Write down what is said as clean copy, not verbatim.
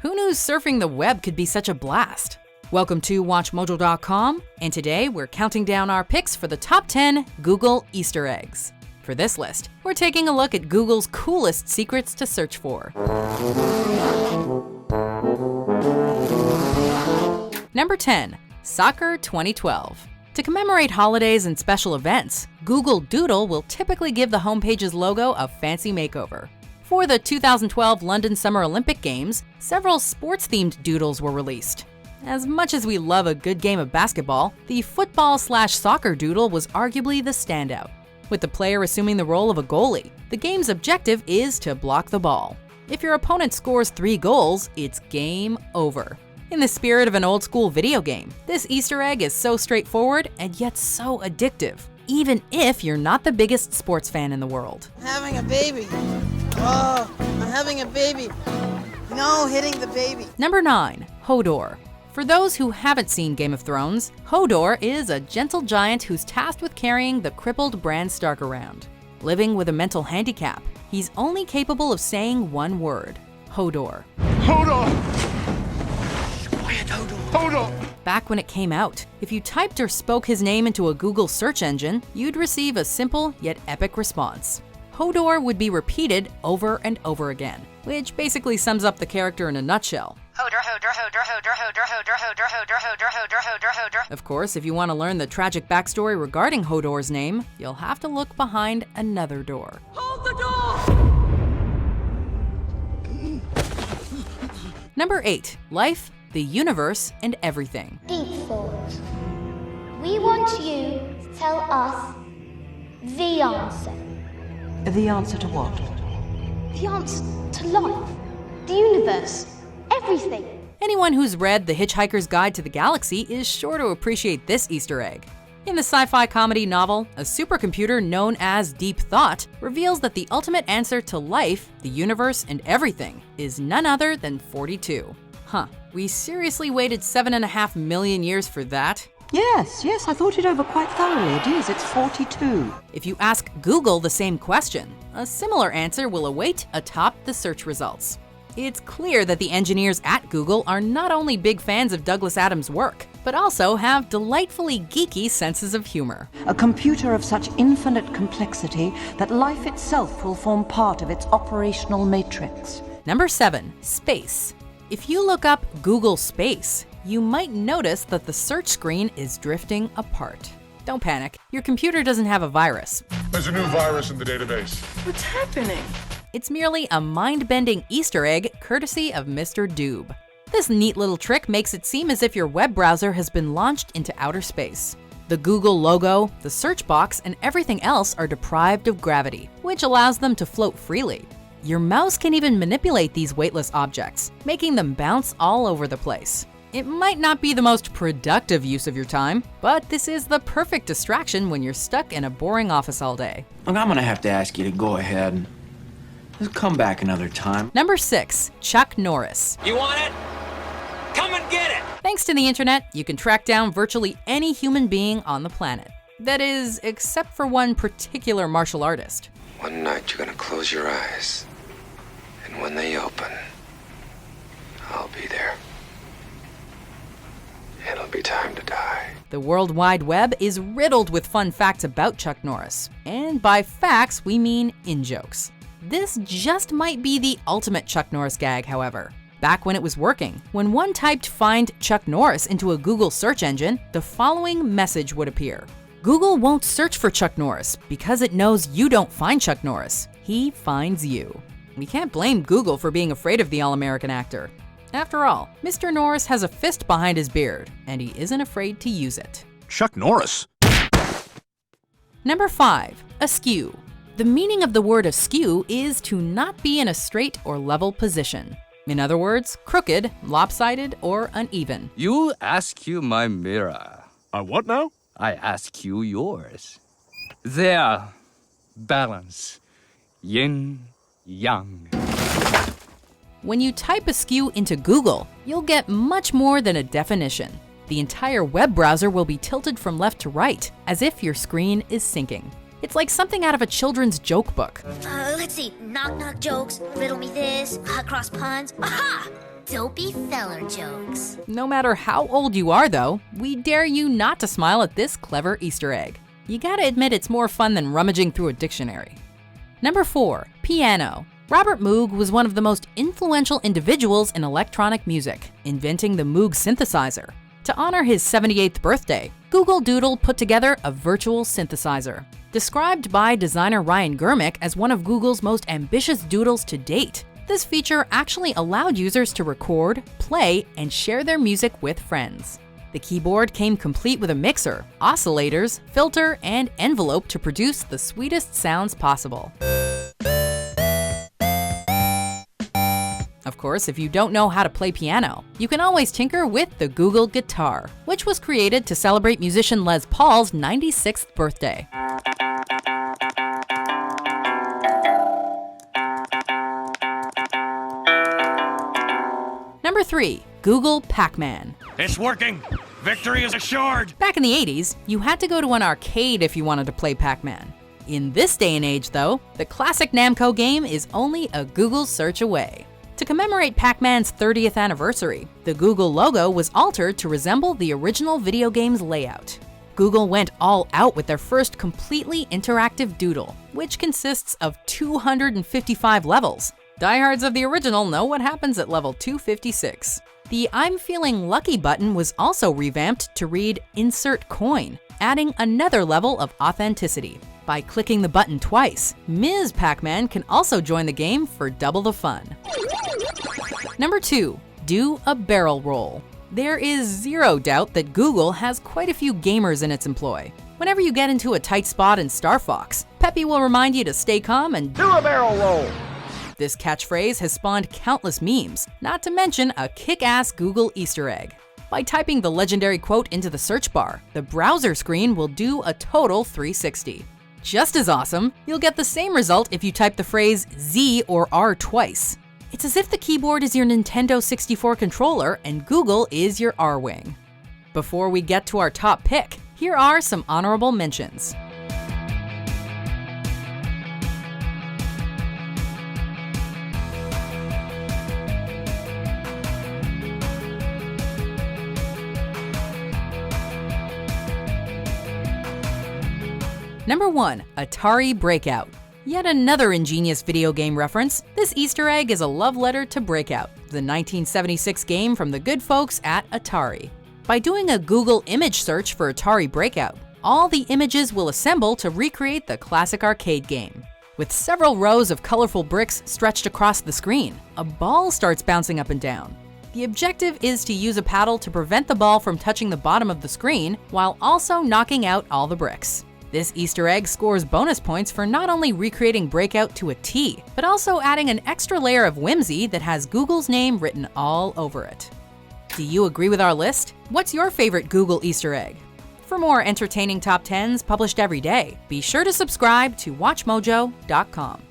Who knew surfing the web could be such a blast? Welcome to WatchMojo.com, and today we're counting down our picks for the top 10 Google Easter eggs. For this list, we're taking a look at Google's coolest secrets to search for. Number 10. Soccer 2012. To commemorate holidays and special events, Google Doodle will typically give the homepage's logo a fancy makeover. For the 2012 London Summer Olympic Games, several sports-themed doodles were released. As much as we love a good game of basketball, the football/soccer doodle was arguably the standout. With the player assuming the role of a goalie, the game's objective is to block the ball. If your opponent scores 3 goals, it's game over. In the spirit of an old-school video game, this Easter egg is so straightforward and yet so addictive, even if you're not the biggest sports fan in the world. I'm having a baby. Oh, I'm having a baby. No, hitting the baby. Number 9. Hodor. For those who haven't seen Game of Thrones, Hodor is a gentle giant who's tasked with carrying the crippled Bran Stark around. Living with a mental handicap, he's only capable of saying one word: Hodor. Hodor! Hodor! Back when it came out, if you typed or spoke his name into a Google search engine, you'd receive a simple yet epic response. Hodor would be repeated over and over again, which basically sums up the character in a nutshell. Hodor, Hodor, Hodor, Hodor, Hodor, Hodor, Hodor, Hodor, Hodor, Hodor, Hodor, Hodor. Of course, if you want to learn the tragic backstory regarding Hodor's name, you'll have to look behind another door. Hold the door! Number 8. Life, the universe, and everything. Deep thought. We want you to tell us the answer. The answer to what? The answer to life, the universe, everything. Anyone who's read The Hitchhiker's Guide to the Galaxy is sure to appreciate this Easter egg. In the sci-fi comedy novel, a supercomputer known as Deep Thought reveals that the ultimate answer to life, the universe, and everything is none other than 42. Huh, we seriously waited 7.5 million years for that? Yes, I thought it over quite thoroughly. It is, it's 42. If you ask Google the same question, a similar answer will await atop the search results. It's clear that the engineers at Google are not only big fans of Douglas Adams' work, but also have delightfully geeky senses of humor. A computer of such infinite complexity that life itself will form part of its operational matrix. Number 7. Space. If you look up Google Space, you might notice that the search screen is drifting apart. Don't panic, your computer doesn't have a virus. There's a new virus in the database. What's happening? It's merely a mind-bending Easter egg courtesy of Mr. Doob. This neat little trick makes it seem as if your web browser has been launched into outer space. The Google logo, the search box, and everything else are deprived of gravity, which allows them to float freely. Your mouse can even manipulate these weightless objects, making them bounce all over the place. It might not be the most productive use of your time, but this is the perfect distraction when you're stuck in a boring office all day. Look, I'm gonna have to ask you to go ahead. Let's come back another time. Number 6. Chuck Norris. You want it? Come and get it! Thanks to the internet, you can track down virtually any human being on the planet. That is, except for one particular martial artist. One night you're gonna close your eyes, and when they open, I'll be there. It'll be time to die. The World Wide Web is riddled with fun facts about Chuck Norris. And by facts, we mean in-jokes. This just might be the ultimate Chuck Norris gag, however. Back when it was working, when one typed "Find Chuck Norris" into a Google search engine, the following message would appear. Google won't search for Chuck Norris because it knows you don't find Chuck Norris. He finds you. We can't blame Google for being afraid of the all-American actor. After all, Mr. Norris has a fist behind his beard, and he isn't afraid to use it. Chuck Norris. Number 5. Askew. The meaning of the word askew is to not be in a straight or level position. In other words, crooked, lopsided, or uneven. You ask you my mirror. What now? I ask you yours. There, balance, yin, yang. When you type askew into Google, you'll get much more than a definition. The entire web browser will be tilted from left to right, as if your screen is sinking. It's like something out of a children's joke book. Let's see. Knock knock jokes, riddle me this, hot cross puns. Aha! dopey feller jokes. No matter how old you are, though, we dare you not to smile at this clever Easter egg. You gotta admit it's more fun than rummaging through a dictionary. Number 4. Piano. Robert Moog was one of the most influential individuals in electronic music, inventing the Moog synthesizer. To honor his 78th birthday, Google Doodle put together a virtual synthesizer. Described by designer Ryan Germick as one of Google's most ambitious doodles to date, this feature actually allowed users to record, play, and share their music with friends. The keyboard came complete with a mixer, oscillators, filter, and envelope to produce the sweetest sounds possible. Of course, if you don't know how to play piano, you can always tinker with the Google Guitar, which was created to celebrate musician Les Paul's 96th birthday. Number 3. Google Pac-Man. It's working. Victory is assured. Back in the 80s, you had to go to an arcade if you wanted to play Pac-Man. In this day and age, though, the classic Namco game is only a Google search away. To commemorate Pac-Man's 30th anniversary, the Google logo was altered to resemble the original video game's layout. Google went all out with their first completely interactive doodle, which consists of 255 levels. Diehards of the original know what happens at level 256. The I'm Feeling Lucky button was also revamped to read Insert Coin, adding another level of authenticity. By clicking the button twice, Ms. Pac-Man can also join the game for double the fun. Number 2. Do a barrel roll. There is zero doubt that Google has quite a few gamers in its employ. Whenever you get into a tight spot in Star Fox, Peppy will remind you to stay calm and do a barrel roll. This catchphrase has spawned countless memes, not to mention a kick-ass Google Easter egg. By typing the legendary quote into the search bar, the browser screen will do a total 360. Just as awesome, you'll get the same result if you type the phrase Z or R twice. It's as if the keyboard is your Nintendo 64 controller and Google is your R-Wing. Before we get to our top pick, here are some honorable mentions. Number 1. Atari Breakout. Yet another ingenious video game reference, this Easter egg is a love letter to Breakout, the 1976 game from the good folks at Atari. By doing a Google image search for Atari Breakout, all the images will assemble to recreate the classic arcade game. With several rows of colorful bricks stretched across the screen, a ball starts bouncing up and down. The objective is to use a paddle to prevent the ball from touching the bottom of the screen while also knocking out all the bricks. This Easter egg scores bonus points for not only recreating Breakout to a T, but also adding an extra layer of whimsy that has Google's name written all over it. Do you agree with our list? What's your favorite Google Easter egg? For more entertaining top 10s published every day, be sure to subscribe to WatchMojo.com.